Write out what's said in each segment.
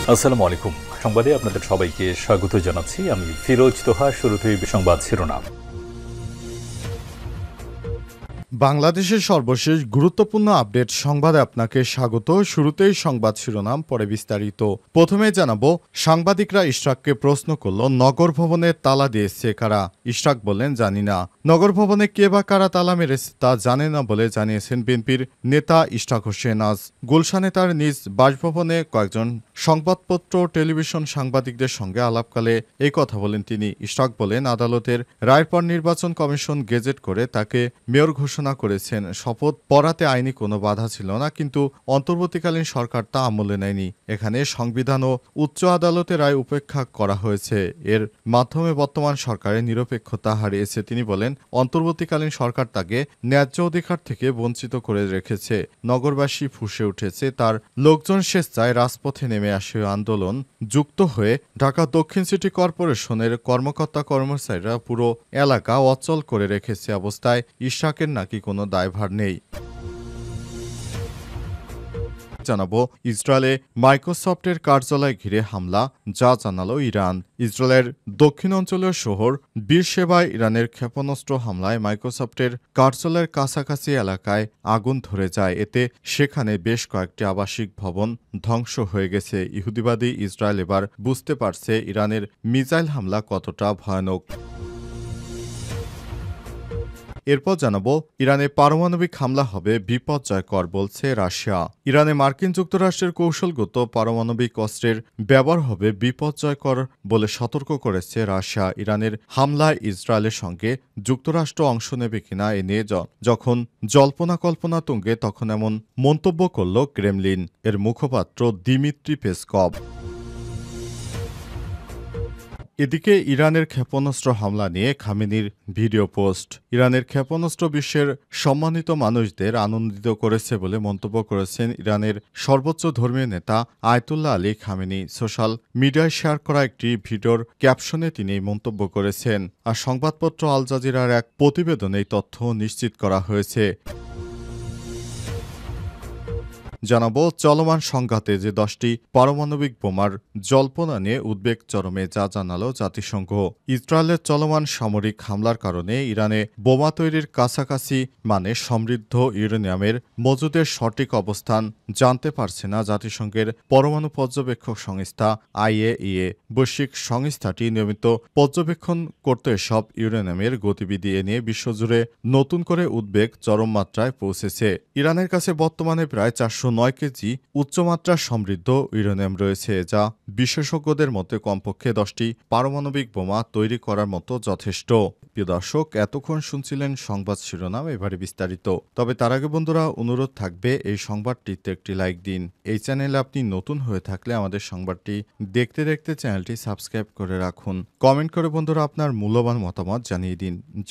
আসসালামু আলাইকুম। সংবাদে আপনাদের সবাইকে স্বাগত জানাচ্ছি। আমি ফিরোজ তোহা। শুরুতেই সংবাদ শিরোনাম। বাংলাদেশের সর্বশেষ গুরুত্বপূর্ণ আপডেট সংবাদে আপনাকে স্বাগত। শুরুতেই সংবাদ শিরোনাম, পরে বিস্তারিত। প্রথমে জানাবো, সাংবাদিকরা ইশরাককে প্রশ্ন করল, নগর ভবনে তালা দিয়েছে কারা? ইশরাক বললেন, জানি না। নগর ভবনে কে বা কারা তালা মেরেছে তা জানে না বলে জানিয়েছেন বিএনপির নেতা ইশরাক হোসেন। আজ গুলশানে তার নিজ বাসভবনে কয়েকজন সংবাদপত্র টেলিভিশন সাংবাদিকদের সঙ্গে আলাপকালে এই কথা বলেন তিনি। ইশরাক বলেন, আদালতের রায়ের পর নির্বাচন কমিশন গেজেট করে তাকে মেয়র ঘোষণা করেছেন। শপথ পড়াতে আইনি কোনো বাধা ছিল না, কিন্তু অন্তর্বর্তীকালীন সরকার তা আমলে নেয়নি। এখানে সংবিধান ও উচ্চ আদালতের রায় উপেক্ষা করা হয়েছে। এর মাধ্যমে বর্তমান সরকারের নিরপেক্ষতা হারিয়েছে। তিনি বলেন, অন্তর্বর্তীকালীন সরকার তাকে ন্যায্য অধিকার থেকে বঞ্চিত করে রেখেছে। নগরবাসী ফুঁসে উঠেছে, তার লোকজন স্বেচ্ছায় রাজপথে নেমে আসে। আন্দোলন যুক্ত হয়ে ঢাকা দক্ষিণ সিটি কর্পোরেশনের কর্মকর্তা কর্মচারীরা পুরো এলাকা অচল করে রেখেছে। অবস্থায় ইশরাকের নাকি কোনো দায়ভার নেই। জানাবো, ইসরায়েলে মাইক্রোসফটের কার্যালয় ঘিরে হামলা, যা জানালো ইরান। ইসরায়েলের দক্ষিণ অঞ্চলীয় শহর বীরশেবায় ইরানের ক্ষেপণাস্ত্র হামলায় মাইক্রোসফটের কার্যালয়ের কাছাকাছি এলাকায় আগুন ধরে যায়। এতে সেখানে বেশ কয়েকটি আবাসিক ভবন ধ্বংস হয়ে গেছে। ইহুদিবাদী ইসরায়েল এবার বুঝতে পারছে ইরানের মিসাইল হামলা কতটা ভয়ানক। এরপর জানাবো, ইরানে পারমাণবিক হামলা হবে বিপর্যয়কর বলছে রাশিয়া। ইরানে মার্কিন যুক্তরাষ্ট্রের কৌশলগত পারমাণবিক অস্ত্রের ব্যবহার হবে বিপর্যয়কর বলে সতর্ক করেছে রাশিয়া। ইরানের হামলায় ইসরায়েলের সঙ্গে যুক্তরাষ্ট্র অংশ নেবে কিনা এ নিয়ে যখন জল্পনা কল্পনা তুঙ্গে, তখন এমন মন্তব্য করল ক্রেমলিন এর মুখপাত্র দিমিত্রি পেসকভ। এদিকে ইরানের ক্ষেপণাস্ত্র হামলা নিয়ে খামেনির ভিডিও পোস্ট। ইরানের ক্ষেপণাস্ত্র বিশ্বের সম্মানিত মানুষদের আনন্দিত করেছে বলে মন্তব্য করেছেন ইরানের সর্বোচ্চ ধর্মীয় নেতা আয়াতুল্লাহ আলী খামেনি। সোশ্যাল মিডিয়ায় শেয়ার করা একটি ভিডিওর ক্যাপশনে তিনি এই মন্তব্য করেছেন। আর সংবাদপত্র আল জাজিরার এক প্রতিবেদনে এই তথ্য নিশ্চিত করা হয়েছে। জানাবো, চলমান সংঘাতে যে 10টি পারমাণবিক বোমার জল্পনা নিয়ে উদ্বেগ চরমে, যা জানালো জাতিসংঘ। ইসরায়েলের চলমান সামরিক হামলার কারণে ইরানে বোমা তৈরির কাছাকাছি সমৃদ্ধ ইউরেনিয়ামের মজুদের সঠিক অবস্থান জানতে পারছে না জাতিসংঘের পরমাণু পর্যবেক্ষক সংস্থা IAEA। বৈশ্বিক সংস্থাটি নিয়মিত পর্যবেক্ষণ করতে এসব ইউরেনিয়ামের গতিবিধি এ নিয়ে বিশ্বজুড়ে নতুন করে উদ্বেগ চরম মাত্রায় পৌঁছেছে। ইরানের কাছে বর্তমানে প্রায় 409 কেজি উচ্চমাত্রা সমৃদ্ধ ইউরেনিয়াম রয়েছে, যা বিশেষজ্ঞদের মতে কমপক্ষে 10টি পারমাণবিক বোমা তৈরি করার মতো যথেষ্ট। প্রিয় দর্শক, এতক্ষণ শুনছিলেন সংবাদ শিরোনাম, এবারে বিস্তারিত। তবে তার আগে বন্ধুরা, অনুরোধ থাকবে এই সংবাদটিতে একটি লাইক দিন। এই চ্যানেলে আপনি নতুন হয়ে থাকলে আমাদের সংবাদটি দেখতে দেখতে চ্যানেলটি সাবস্ক্রাইব করে রাখুন। কমেন্ট করে বন্ধুরা আপনার মূল্যবান মতামত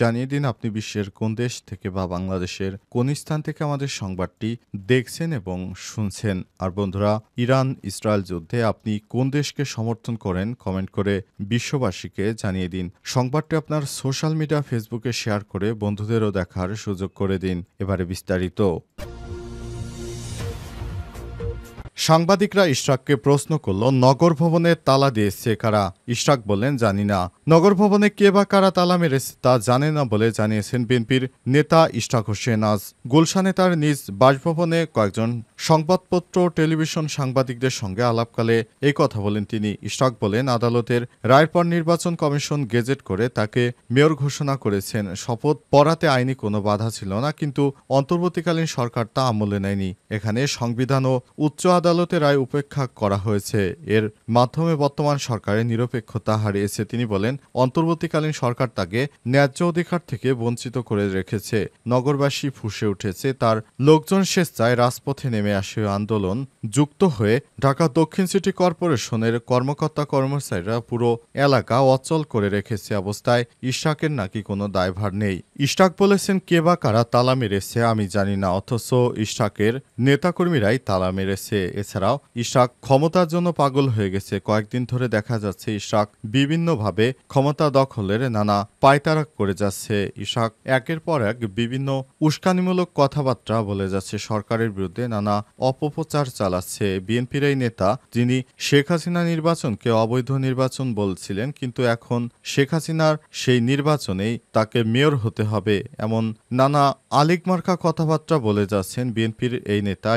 জানিয়ে দিন আপনি বিশ্বের কোন দেশ থেকে বা বাংলাদেশের কোন স্থান থেকে আমাদের সংবাদটি দেখছেন এবং শুনছেন। আর বন্ধুরা, ইরান ইসরায়েল যুদ্ধে আপনি কোন দেশকে সমর্থন করেন কমেন্ট করে বিশ্ববাসীকে জানিয়ে দিন। সংবাদটি আপনার সোশ্যাল মিডিয়া ফেসবুকে শেয়ার করে বন্ধুদেরও দেখার সুযোগ করে দিন। এবারে বিস্তারিত। সাংবাদিকরা ইশরাককে প্রশ্ন করল, নগর ভবনে তালা দিয়েছে কারা? ইশরাক বললেন, জানি না। নগর ভবনে কে বা কারা তালা মেরেছে তা জানে না বলে জানিয়েছেন বিএনপির নেতা ইশরাক হোসেন। আজ গুলশানে তার নিজ বাসভবনে কয়েকজন সংবাদপত্র টেলিভিশন সাংবাদিকদের সঙ্গে আলাপকালে এই কথা বলেন তিনি। ইশরাক বলেন, আদালতের রায়ের পর নির্বাচন কমিশন গেজেট করে তাকে মেয়র ঘোষণা করেছেন। শপথ পড়াতে আইনি কোনো বাধা ছিল না, কিন্তু অন্তর্বর্তীকালীন সরকার তা আমলে নেয়নি। এখানে সংবিধান ও উচ্চ আদালতের রায় উপেক্ষা করা হয়েছে। এর মাধ্যমে বর্তমান সরকারের নিরপেক্ষতা হারিয়েছে। তিনি বলেন, অন্তর্বর্তীকালীন সরকার তাকে ন্যায্য অধিকার থেকে বঞ্চিত করে রেখেছে। নগরবাসী ফুঁসে উঠেছে, তার লোকজন স্বেচ্ছায় রাজপথে নেমে আসে। আন্দোলন যুক্ত হয়ে ঢাকা দক্ষিণ সিটি কর্পোরেশনের কর্মকর্তা কর্মচারীরা পুরো এলাকা অচল করে রেখেছে। অবস্থায় ইশরাকের নাকি কোনো দায়ভার নেই। ইশরাক বলেছেন, কে বা কারা তালা মেরেছে আমি জানি না, অথচ ইশরাকের নেতাকর্মীরাই তালা মেরেছে। এছাড়াও ইশরাক ক্ষমতার জন্য পাগল হয়ে গেছে। কয়েকদিন ধরে দেখা যাচ্ছে ইশরাক বিভিন্নভাবে ক্ষমতা দখলের নানা পায়তারা করে যাচ্ছে। ইশরাক একের পর এক বিভিন্ন উস্কানিমূলক কথাবার্তা বলে যাচ্ছে। সরকারের বিরুদ্ধে নানা অপপ্রচার চালাচ্ছে। বিএনপির এই নেতা, যিনি শেখ হাসিনা নির্বাচনকে অবৈধ নির্বাচন বলছিলেন, কিন্তু এখন শেখ হাসিনার সেই নির্বাচনেই তাকে মেয়র হতে হবে, এমন নানা আলিকমার্কা কথাবার্তা বলে যাচ্ছেন বিএনপির এই নেতা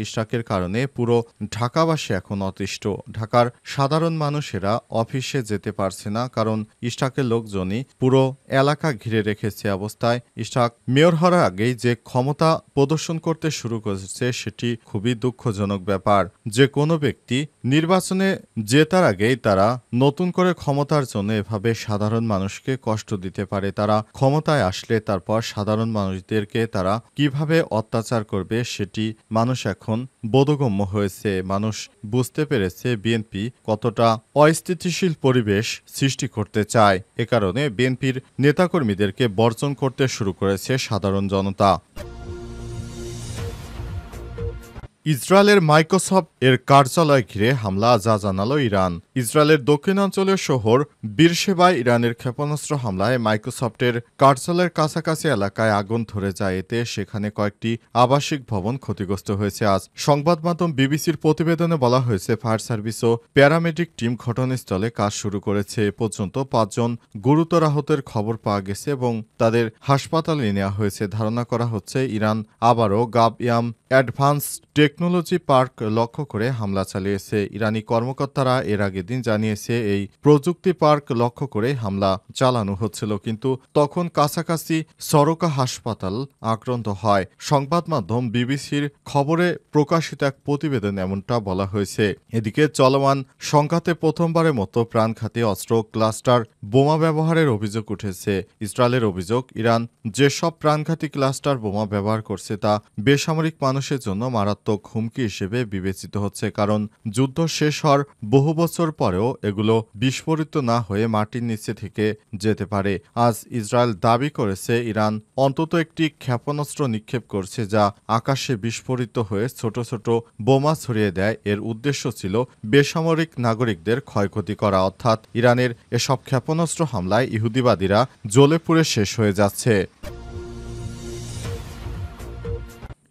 ইশরাকের কারণে পুরো ঢাকাবাসী এখন অতিষ্ঠ। ঢাকার সাধারণ মানুষেরা অফিসে যেতে পারছে না, কারণ ইশরাকের লোকজনই পুরো এলাকা ঘিরে রেখেছে। অবস্থায় ইশরাক মেয়র হওয়ার আগেই যে ক্ষমতা প্রদর্শন করতে শুরু করেছে সেটি খুবই দুঃখজনক ব্যাপার। যে কোনো ব্যক্তি নির্বাচনে জেতার আগেই তারা নতুন করে ক্ষমতার জন্য এভাবে সাধারণ মানুষকে কষ্ট দিতে পারে। তারা ক্ষমতায় আসলে তারপর সাধারণ মানুষদেরকে তারা কিভাবে অত্যাচার করবে সেটি মানুষ এখন বোধগম্য হয়েছে। মানুষ বুঝতে পেরেছে বিএনপি কতটা অস্থিতিশীল পরিবেশ সৃষ্টি করতে চায়। এ কারণে বিএনপির নেতাকর্মীদেরকে বর্জন করতে শুরু করেছে সাধারণ জনতা। ইসরায়েলের মাইক্রোসফট এর কার্যালয় ঘিরে হামলা, যা জানালো ইরান। ইসরায়েলের দক্ষিণাঞ্চলীয় শহর বীরশেবায় ইরানের ক্ষেপণাস্ত্র হামলায় মাইক্রোসফটের কার্যালয়ের কাছাকাছি এলাকায় আগুন ধরে যায়। এতে সেখানে কয়েকটি আবাসিক ভবন ক্ষতিগ্রস্ত হয়েছে। আজ সংবাদ মাধ্যম বিবিসির প্রতিবেদনে বলা হয়েছে, ফায়ার সার্ভিস ও প্যারামেডিক টিম ঘটনাস্থলে কাজ শুরু করেছে। এ পর্যন্ত ৫ জন গুরুতর আহতের খবর পাওয়া গেছে এবং তাদের হাসপাতালে নেওয়া হয়েছে। ধারণা করা হচ্ছে ইরান আবারও গাবইয়াম অ্যাডভান্স টেকনোলজি পার্ক লক্ষ্য করে হামলা চালিয়েছে। ইরানি কর্মকর্তারা এর আগের দিন জানিয়েছে এই প্রযুক্তি পার্ক লক্ষ্য করে হামলা চালানো হচ্ছিল, কিন্তু তখন কাছাকাছি সরকা হাসপাতাল আক্রান্ত হয়। সংবাদ মাধ্যম বিবিসির খবরে প্রকাশিত এক প্রতিবেদন এমনটা বলা হয়েছে। এদিকে চলমান সংঘাতে প্রথমবারের মতো প্রাণঘাতী অস্ত্র ক্লাস্টার বোমা ব্যবহারের অভিযোগ উঠেছে। ইসরায়েলের অভিযোগ, ইরান যেসব প্রাণঘাতী ক্লাস্টার বোমা ব্যবহার করছে তা বেসামরিক মানুষের জন্য মারাত্মক হুমকি হিসেবে বিবেচিত হচ্ছে, কারণ যুদ্ধ শেষ হওয়ার বহু বছর পরেও এগুলো বিস্ফোরিত না হয়ে মাটির নিচে থেকে যেতে পারে। আজ ইসরায়েল দাবি করেছে ইরান অন্তত একটি ক্ষেপণাস্ত্র নিক্ষেপ করছে, যা আকাশে বিস্ফোরিত হয়ে ছোট ছোট বোমা ছড়িয়ে দেয়। এর উদ্দেশ্য ছিল বেসামরিক নাগরিকদের ক্ষয়ক্ষতি করা, অর্থাৎ ইরানের এসব ক্ষেপণাস্ত্র হামলায় ইহুদিবাদীরা জ্বলে পুড়ে শেষ হয়ে যাচ্ছে।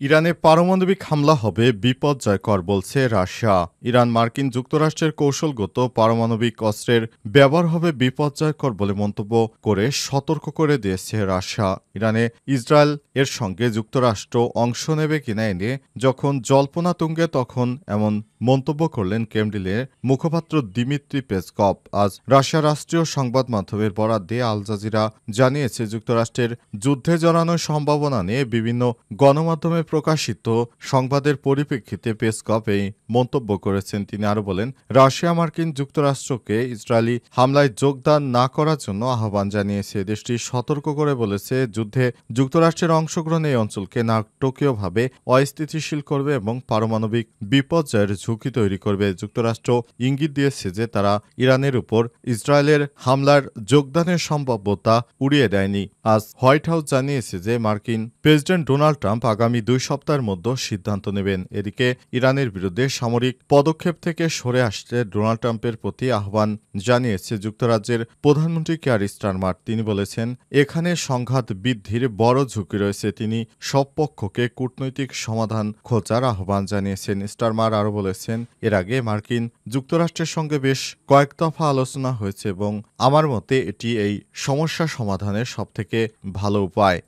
ইরানে পারমাণবিক হামলা হবে বিপর্যয়কর বলছে রাশিয়া। ইরান মার্কিন যুক্তরাষ্ট্রের কৌশলগত পারমাণবিক অস্ত্রের ব্যবহার হবে বিপর্যয়কর বলে মন্তব্য করে সতর্ক করে দিয়েছে রাশিয়া। ইরানে ইসরায়েল এর সঙ্গে যুক্তরাষ্ট্র অংশ নেবে কিনা এ নিয়ে যখন জল্পনা তুঙ্গে, তখন এমন মন্তব্য করলেন ক্রেমলিনের মুখপাত্র দিমিত্রি পেসকভ। আজ রাশিয়ার রাষ্ট্রীয় সংবাদ মাধ্যমের বরাত দিয়ে আল জাজিরা জানিয়েছে, যুক্তরাষ্ট্রের যুদ্ধে জড়ানোর সম্ভাবনা নিয়ে বিভিন্ন গণমাধ্যমে প্রকাশিত সংবাদের পরিপ্রেক্ষিতে পেসকভ এই মন্তব্য করেছেন। তিনি আরও বলেন, রাশিয়া মার্কিন যুক্তরাষ্ট্রকে ইসরায়েলি হামলায় যোগদান না করার জন্য আহ্বান জানিয়েছে। দেশটি সতর্ক করে বলেছে, যুদ্ধে যুক্তরাষ্ট্রের অংশগ্রহণ এই অঞ্চলকে নাটকীয়ভাবে অস্থিতিশীল করবে এবং পারমাণবিক বিপর্যয়ের ঝুঁকি তৈরি করবে। যুক্তরাষ্ট্র ইঙ্গিত দিয়েছে যে তারা ইরানের উপর ইসরায়েলের হামলার যোগদানের সম্ভাব্যতা উড়িয়ে দেয়নি। আজ হোয়াইট হাউস জানিয়েছে যে মার্কিন প্রেসিডেন্ট ডোনাল্ড ট্রাম্প আগামী 2 সপ্তাহের মধ্যে সিদ্ধান্ত নেবেন। এদিকে ইরানের বিরুদ্ধে সামরিক পদক্ষেপ থেকে সরে আসতে ডোনাল্ড ট্রাম্পের প্রতি আহ্বান জানিয়েছে যুক্তরাজ্যের প্রধানমন্ত্রী কেয়ার স্টারমার। তিনি বলেছেন, এখানে সংঘাত বৃদ্ধির বড় ঝুঁকি রয়েছে। তিনি সব পক্ষকে কূটনৈতিক সমাধান খোঁজার আহ্বান জানিয়েছেন। স্টারমার আরও বলেছেন, এর আগে মার্কিন যুক্তরাষ্ট্রের সঙ্গে বেশ কয়েক দফা আলোচনা হয়েছে এবং আমার মতে এটি এই সমস্যা সমাধানের সবথেকে ভালো উপায়।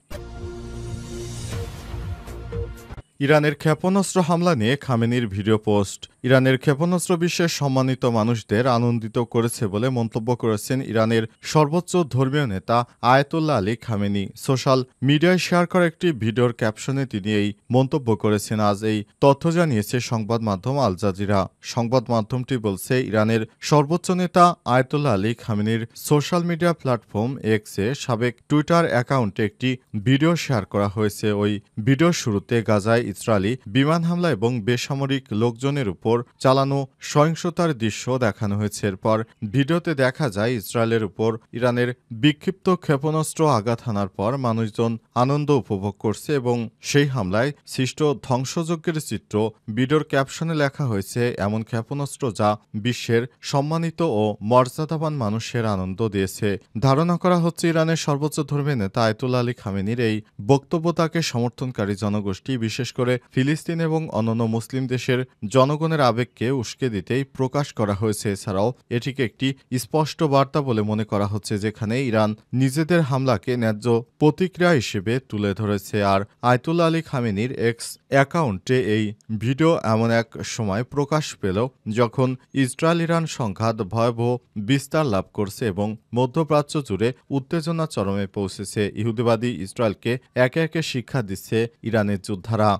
ইরানের ক্ষেপণাস্ত্র হামলা নিয়ে খামেনির ভিডিও পোস্ট। ইরানের ক্ষেপণাস্ত্র বিশ্বের সম্মানিত মানুষদের আনন্দিত করেছে বলে মন্তব্য করেছেন ইরানের সর্বোচ্চ ধর্মীয় নেতা আয়াতুল্লাহ আলী খামেনি। সোশ্যাল মিডিয়ায় শেয়ার করা একটি ভিডিওর ক্যাপশনে তিনি এই মন্তব্য করেছেন। আজ এই তথ্য জানিয়েছে সংবাদ মাধ্যম আল জাজিরা। সংবাদ মাধ্যমটি বলছে, ইরানের সর্বোচ্চ নেতা আয়াতুল্লাহ আলী খামেনির সোশ্যাল মিডিয়া প্ল্যাটফর্ম এক্সে সাবেক টুইটার অ্যাকাউন্টে একটি ভিডিও শেয়ার করা হয়েছে। ওই ভিডিওর শুরুতে গাজায় ইসরায়েলি বিমান হামলা এবং বেসামরিক লোকজনের উপর চালানো সহিংসতার দৃশ্য দেখানো হয়েছে। এরপর ভিডিওতে দেখা যায় ইসরায়েলের উপর ইরানের বিক্ষিপ্ত ক্ষেপণাস্ত্র আঘাত হানার পর মানুষজন আনন্দ উপভোগ করছে এবং সেই হামলায় সৃষ্ট ধ্বংসযজ্ঞের চিত্র। ভিডিওর ক্যাপশনে লেখা হয়েছে, এমন ক্ষেপণাস্ত্র যা বিশ্বের সম্মানিত ও মর্যাদাবান মানুষের আনন্দ দিয়েছে। ধারণা করা হচ্ছে ইরানের সর্বোচ্চ ধর্মীয় নেতা আয়াতুল্লাহ আলী খামেনির এই বক্তব্য তাকে সমর্থনকারী জনগোষ্ঠী, বিশেষ করে ফিলিস্তিন এবং অন্যান্য মুসলিম দেশের জনগণের আবেগকে উস্কে দিতেই প্রকাশ করা হয়েছে। এছাড়াও এটিকে একটি স্পষ্ট বার্তা বলে মনে করা হচ্ছে, যেখানে ইরান নিজেদের হামলাকে ন্যায্য প্রতিক্রিয়া হিসেবে তুলে ধরেছে। আর আয়াতুল্লাহ আলী খামেনির এক্স অ্যাকাউন্টে এই ভিডিও এমন এক সময় প্রকাশ পেল যখন ইসরায়েল ইরান সংঘাত ভয়াবহ বিস্তার লাভ করছে এবং মধ্যপ্রাচ্য জুড়ে উত্তেজনা চরমে পৌঁছেছে। ইহুদিবাদী ইসরায়েলকে একে একে শিক্ষা দিচ্ছে ইরানের যোদ্ধারা।